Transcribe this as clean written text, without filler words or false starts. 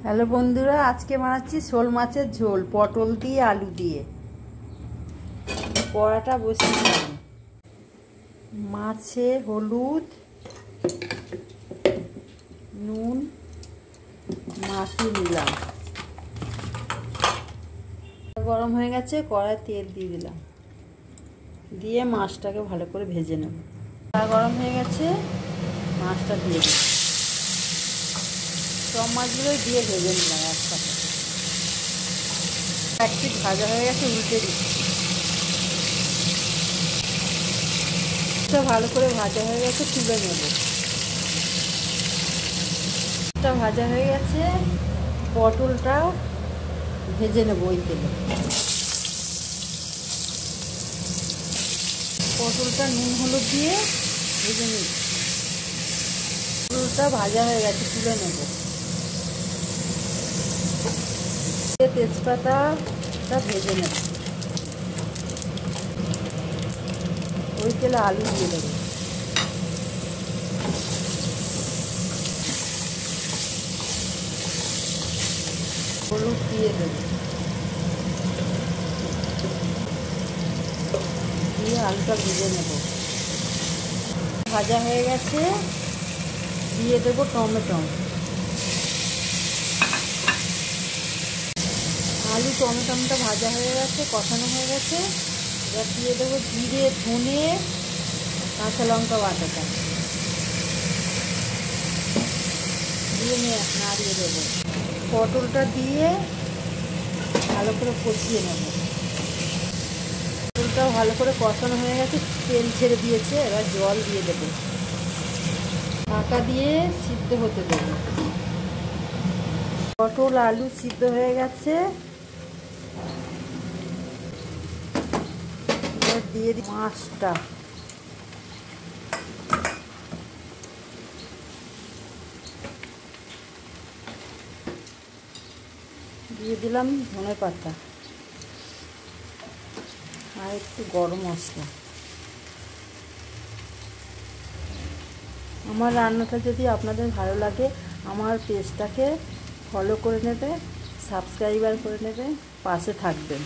Hello বন্ধুরা, আজকে বানাচ্ছি শোল মাছের ঝোল পটল দিয়ে আলু দিয়ে। কড়াটা বসিয়ে দিলাম, মাছে হলুদ নুন মাখিয়ে নিলাম। গরম হয়ে গেছে, কড়ায় তেল দিয়ে দিলাম, দিয়ে মাছটাকে ভালো করে ভেজে নেব। গরম হয়ে গেছে, মাছটা দিয়ে দিলাম। সব মাছগুলোই দিয়ে ভেজে নিলাম একসাথে। এক পিঠ ভাজা হয়ে গেছে, উল্টে দিচ্ছি। ভালো করে ভাজা হয়ে গেছে, তুলে নেব। ভাজা হয়ে গেছে, পটলটা ভেজে নেব ওই তেলে। পটলটা নুন হলুদ দিয়ে ভেজে নিচ্ছি। পটলটা ভাজা হয়ে গেছে, তুলে নেব। তেজপাতাটা ভেজে নেব। ওই তেলে আলু দিয়ে দেবো। হলুদ দিয়ে দেবো, দিয়ে আলুটা ভেজে নেব। ভাজা হয়ে গেছে, দিয়ে দেবো টমেটো। আলু টমেটোটা ভাজা হয়ে গেছে, কষানো হয়ে গেছে। এবার দিয়ে দেবো জিরে ধনে কাঁচা লঙ্কা বাটাটা, দিয়ে নাড়িয়ে দেবো। পটলটা দিয়ে ভালো করে কষিয়ে নেব। পটলটাও ভালো করে কষানো হয়ে গেছে, তেল ছেড়ে দিয়েছে। এবার জল দিয়ে দেবো, ঢাকা দিয়ে সিদ্ধ হতে দেবো। পটল আলু সিদ্ধ হয়ে গেছে, এবার দিয়ে দিই মাছটা। দিয়ে দিলাম ধনে পাতা আর একটু গরম মশলা। আমার রান্নাটা যদি আপনাদের ভালো লাগে, আমার পেজটাকে ফলো করে নেবে, সাবস্ক্রাইবার করে নেবে, পাশে থাকবেন।